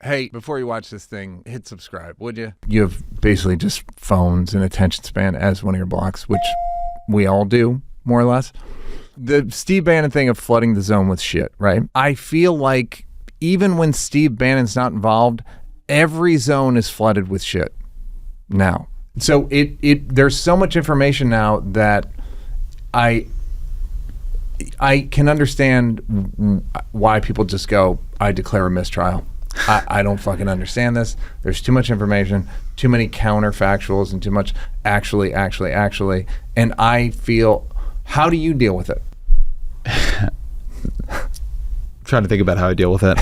Hey, before you watch this thing, hit subscribe, would you? You have basically just phones and attention span as one of your blocks, which we all do, more or less. The Steve Bannon thing of flooding the zone with shit, right? I feel like even when Steve Bannon's not involved, every zone is flooded with shit now. So there's so much information now that I can understand why people just go, I declare a mistrial. I don't fucking understand this. There's too much information, too many counterfactuals, and too much actually. And I feel, how do you deal with it? Trying to think about how I deal with it.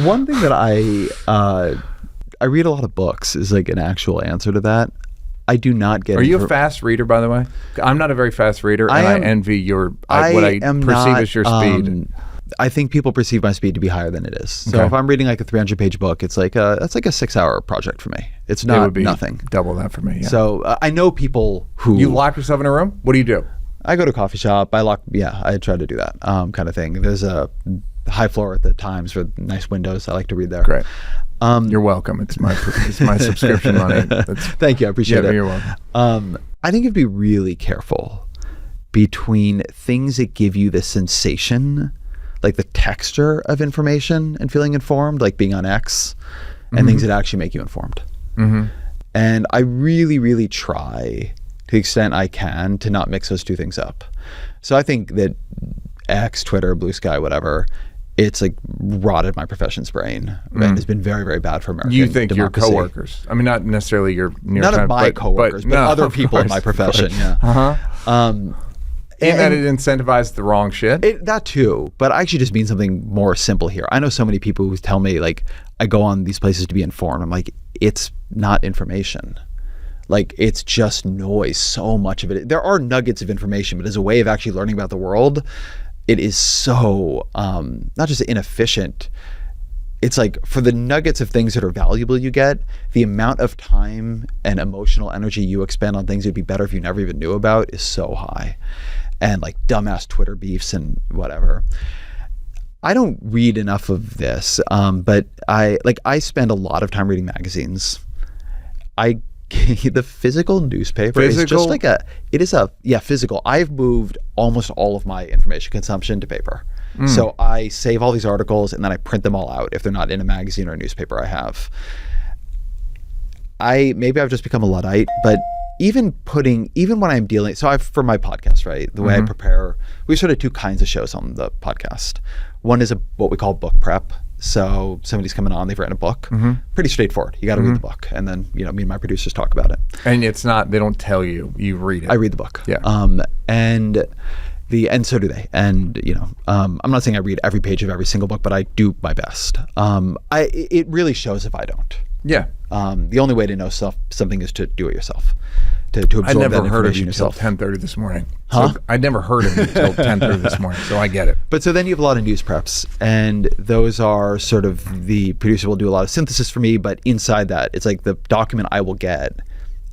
One thing that I read a lot of books is like an actual answer to that. I do not get. Are you a fast reader, by the way? I'm not a very fast reader, and I envy what I perceive as your speed. I think people perceive my speed to be higher than it is. So if I'm reading like a 300-page book, it's like that's like a 6-hour project for me. It's not would be nothing. Double that for me. Yeah. So I know people who you lock yourself in a room. What do you do? I go to a coffee shop. I try to do that kind of thing. There's a high floor at the Times with nice windows. I like to read there. Great. You're welcome. It's my subscription money. Thank you. I appreciate it. You're welcome. I think you have to be really careful between things that give you the sensation, like the texture of information and feeling informed, like being on X, and things that actually make you informed. And I really, really try to the extent I can to not mix those two things up. So I think that X, Twitter, Blue Sky, whatever, it's like rotted my profession's brain and has been very, very bad for American You think democracy. Your coworkers? I mean, not necessarily your None of my coworkers, but other people in my profession. And that it incentivized the wrong shit? That too, but I actually just mean something more simple here. I know so many people who tell me, like, I go on these places to be informed. I'm like, it's not information. Like, it's just noise, so much of it. There are nuggets of information, but as a way of actually learning about the world, it is so, not just inefficient, it's like for the nuggets of things that are valuable you get, the amount of time and emotional energy you expend on things that'd be better if you never even knew about is so high. And like dumbass Twitter beefs and whatever. I don't read enough of this, but I spend a lot of time reading magazines. The physical newspaper is just like physical. I've moved almost all of my information consumption to paper. So I save all these articles and then I print them all out if they're not in a magazine or a newspaper I have. Maybe I've just become a Luddite, but even when I'm dealing, for my podcast, right, the way I prepare, we have sort of two kinds of shows on the podcast. One is what we call book prep. So somebody's coming on, they've written a book, pretty straightforward. You got to read the book, and then me and my producers talk about it. And it's not, they don't tell you, you read it. I read the book. Yeah. And so do they. And I'm not saying I read every page of every single book, but I do my best. It really shows if I don't. Yeah. The only way to know something is to do it yourself. To absorb that information yourself. I'd never heard of you until 10:30 this morning. Huh? So I'd never heard of you until 10:30 this morning, so I get it. But so then you have a lot of news preps, and those are sort of, the producer will do a lot of synthesis for me, but inside that, it's like the document I will get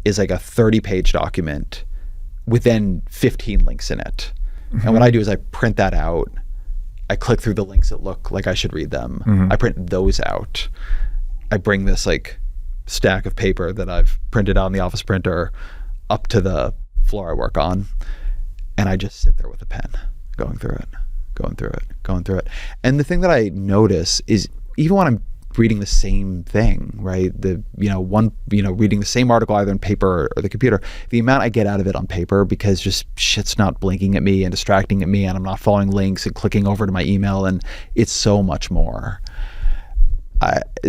is like a 30-page document with then 15 links in it. And what I do is I print that out. I click through the links that look like I should read them. I print those out. I bring this like stack of paper that I've printed out on the office printer up to the floor I work on, and I just sit there with a pen going through it. And the thing that I notice is even when I'm reading the same thing, right, reading the same article either on paper or the computer, the amount I get out of it on paper, because just shit's not blinking at me and distracting at me, and I'm not following links and clicking over to my email, and it's so much more.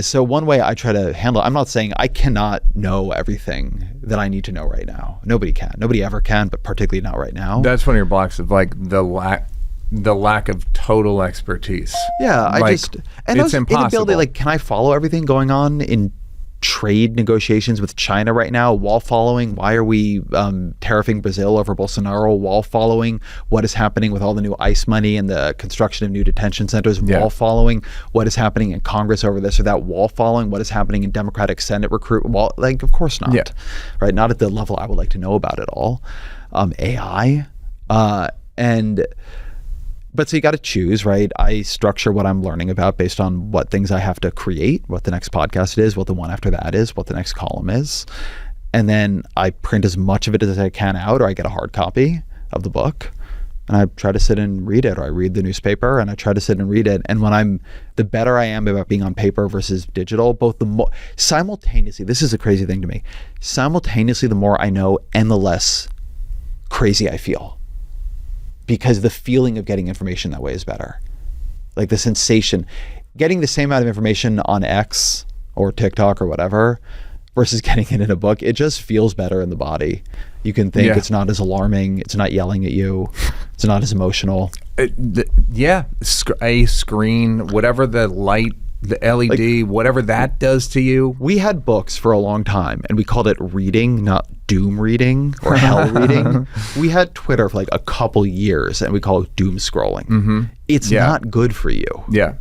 So one way I try to handle it, I'm not saying I cannot know everything that I need to know right now. Nobody can. Nobody ever can, but particularly not right now. That's one of your blocks of like the lack of total expertise. Yeah, it's impossible. Inability, like, can I follow everything going on in trade negotiations with China right now while following why are we tariffing Brazil over Bolsonaro, while following what is happening with all the new ICE money and the construction of new detention centers, while following what is happening in Congress over this or that, while following what is happening in Democratic Senate like, of course not. Right? Not at the level I would like to know about it all. AI and But so you got to choose, right? I structure what I'm learning about based on what things I have to create, what the next podcast is, what the one after that is, what the next column is. And then I print as much of it as I can out, or I get a hard copy of the book and I try to sit and read it, or I read the newspaper and I try to sit and read it. And when the better I am about being on paper versus digital, both simultaneously, this is a crazy thing to me, simultaneously, the more I know and the less crazy I feel. Because the feeling of getting information that way is better. Like the sensation, getting the same amount of information on X or TikTok or whatever versus getting it in a book, it just feels better in the body. You can think it's not as alarming, it's not yelling at you, it's not as emotional. A screen, whatever the light, the LED, whatever that does to you. We had books for a long time and we called it reading, not doom reading or hell reading. We had Twitter for like a couple years and we call it doom scrolling. It's not good for you. Yeah.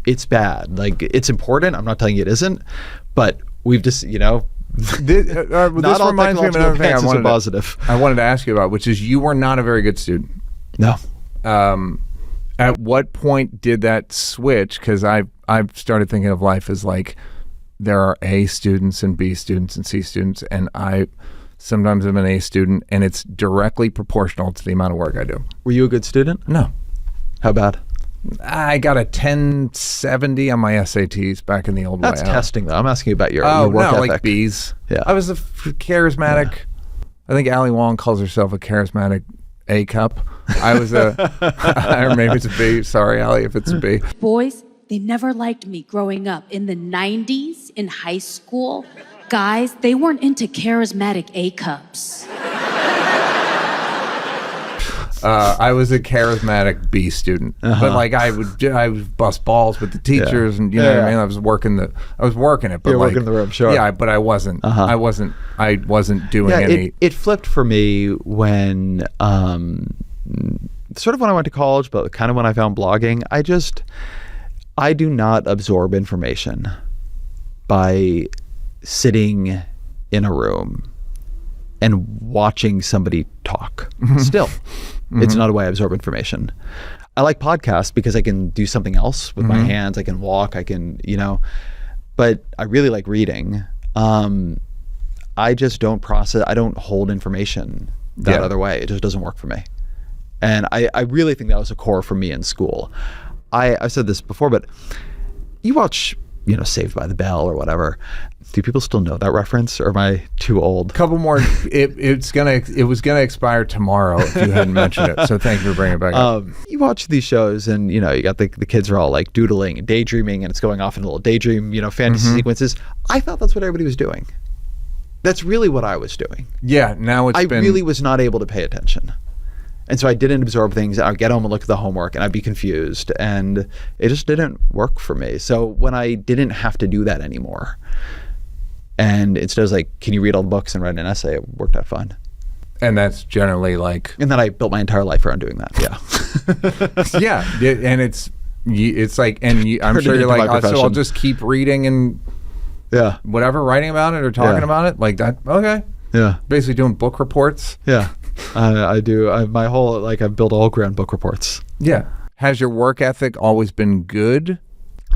It's bad. Like, it's important. I'm not telling you it isn't, but we've just, this reminds me of another thing I wanted to ask you about, which is you were not a very good student. No. At what point did that switch? Because I've started thinking of life as like there are A students and B students and C students, and I sometimes am an A student, and it's directly proportional to the amount of work I do. Were you a good student? No. How bad? I got a 1070 on my SATs back in the old way. That's testing, though. I'm asking you about your work ethic. Like B's. Yeah. I was a charismatic. Yeah. I think Ali Wong calls herself a charismatic A cup. I was or maybe it's a B. Sorry, Ali, if it's a B. Boys, they never liked me growing up. In the 90s, in high school, guys, they weren't into charismatic A cups. I was a charismatic B student, but like I would bust balls with the teachers, and you know what I mean. I was working it, but you're like working the room, sure. Yeah, but I wasn't doing any. It flipped for me when, sort of when I went to college, but kind of when I found blogging. I do not absorb information by sitting in a room and watching somebody talk. Still. It's not a way I absorb information. I like podcasts because I can do something else with my hands. I can walk, I can, but I really like reading. I just don't I don't hold information that other way. It just doesn't work for me. And I really think that was a core for me in school. I've said this before, but you watch, Saved by the Bell or whatever. Do people still know that reference, or am I too old? Couple more. It was gonna expire tomorrow if you hadn't mentioned it. So thank you for bringing it back up. You watch these shows, and you got the kids are all like doodling and daydreaming, and it's going off in a little daydream, fantasy sequences. I thought that's what everybody was doing. That's really what I was doing. Yeah. Now I really was not able to pay attention. And so I didn't absorb things. I'd get home and look at the homework and I'd be confused, and it just didn't work for me. So when I didn't have to do that anymore, and instead it was like, can you read all the books and write an essay? It worked out fine. And that's generally like... And then I built my entire life around doing that. Yeah. Yeah. And it's like, and I'm sure you're like, so I'll just keep reading and whatever, writing about it or talking about it. Like that. Okay. Yeah. Basically doing book reports. Yeah. I do. I've built all grand book reports. Yeah. Has your work ethic always been good?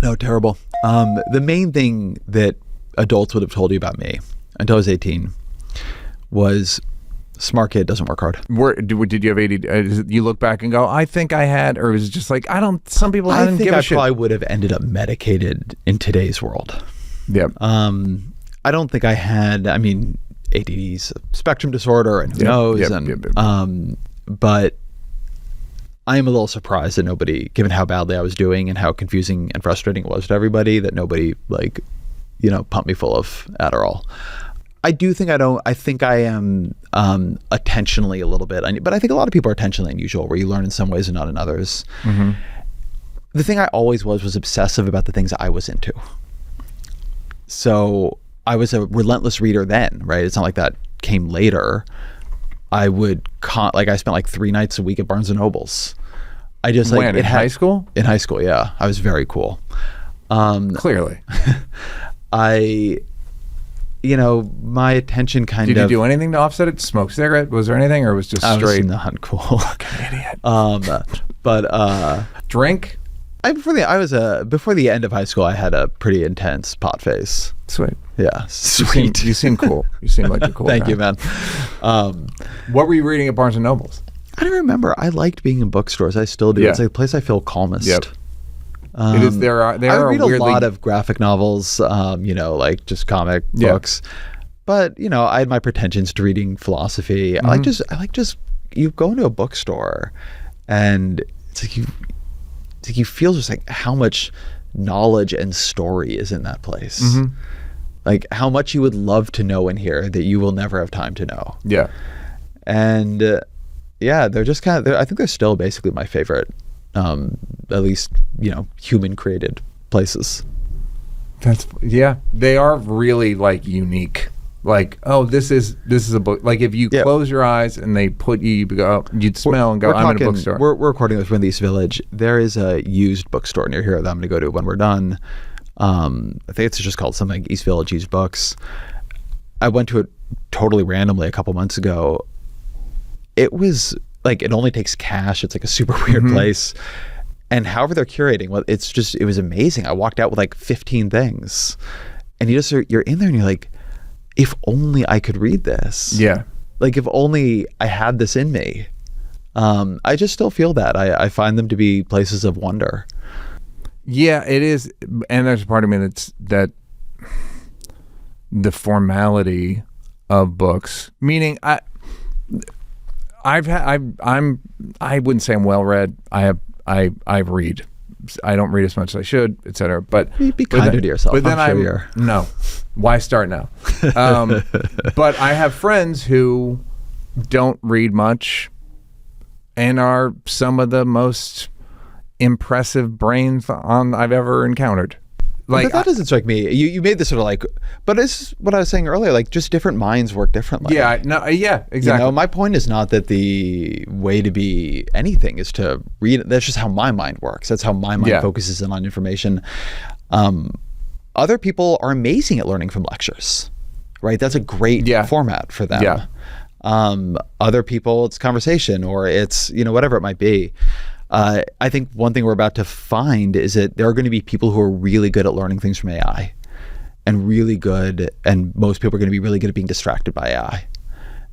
No, terrible. The main thing that adults would have told you about me until I was 18 was smart kid doesn't work hard. Did you have ADD? You look back and go, I think I had, or was it just like, some people didn't give a shit. I probably would have ended up medicated in today's world. Yeah. I don't think I had, ADD's a spectrum disorder, and who knows? But I am a little surprised that nobody, given how badly I was doing and how confusing and frustrating it was to everybody, that nobody pumped me full of Adderall. I think I am attentionally a little bit, but I think a lot of people are attentionally unusual, where you learn in some ways and not in others. The thing I always was obsessive about the things I was into. So I was a relentless reader then, right? It's not like that came later. I spent like 3 nights a week at Barnes and Nobles. I just in high school? In high school, yeah. I was very cool. Clearly. My attention Did you do anything to offset it? Smoke cigarette? Was there anything, or was just straight? I was not cool. Fucking idiot. But Drink? before the end of high school, I had a pretty intense pot phase. Sweet. Yeah, sweet. You seem cool. You seem like a cool Thank guy. you, man. What were you reading at Barnes and Nobles? I don't remember. I liked being in bookstores. I still do. Yeah. It's like the place I feel calmest. Yep. It is. They I are read weirdly, a lot of graphic novels, like just comic Yeah. books. But I had my pretensions to reading philosophy. Mm-hmm. I like just you go into a bookstore, and it's like you feel just like how much knowledge and story is in that place. Mm-hmm. Like how much you would love to know in here that you will never have time to know. Yeah. And they're just I think they're still basically my favorite, at least human created places. They are really like unique. Like, oh, this is a book. Like if you close your eyes and they put you go, you'd smell and go, I'm in a bookstore. We're recording this in the East Village. There is a used bookstore near here that I'm going to go to when we're done. I think it's just called something like East Village Used Books. I went to it totally randomly a couple months ago. It was like, it only takes cash. It's like a super weird place. And however they're curating, well, it was amazing. I walked out with like 15 things. And you're in there and you're like, if only I could read this. Yeah. Like if only I had this in me. I just still feel that. I find them to be places of wonder. Yeah, it is. And there's a part of me that the formality of books, meaning I wouldn't say I'm well read. I read. I don't read as much as I should, etc. But be kinder to yourself. But then no. Why start now? But I have friends who don't read much and are some of the most impressive brains I've ever encountered. Like but that doesn't strike me. You made this sort of like, but it's what I was saying earlier. Like just different minds work differently. Yeah, exactly. My point is not that the way to be anything is to read. That's just how my mind works. That's how my mind focuses in on information. Other people are amazing at learning from lectures, right? That's a great format for them. Yeah. Other people, it's conversation or it's whatever it might be. I think one thing we're about to find is that there are going to be people who are really good at learning things from AI and most people are going to be really good at being distracted by AI.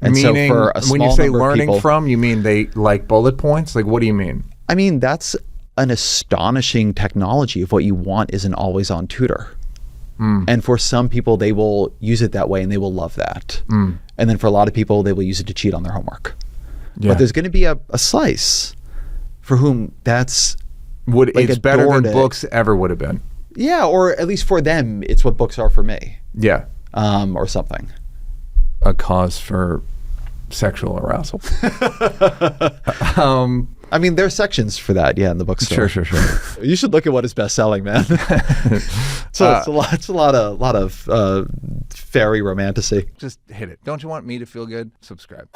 And meaning, so for a small when you say number of learning people, from, you mean they like bullet points? Like what do you mean? I mean, that's an astonishing technology if what you want is an always on tutor. And for some people, they will use it that way and they will love that. And then for a lot of people, they will use it to cheat on their homework. Yeah. But there's going to be a slice for whom it's better than books ever would have been. Yeah, or at least for them, it's what books are for me. Yeah. Or something. A cause for sexual arousal. I mean, there are sections for that, in the bookstore. Sure. You should look at what is best selling, man. It's a lot of fairy romantasy. Just hit it. Don't you want me to feel good? Subscribe.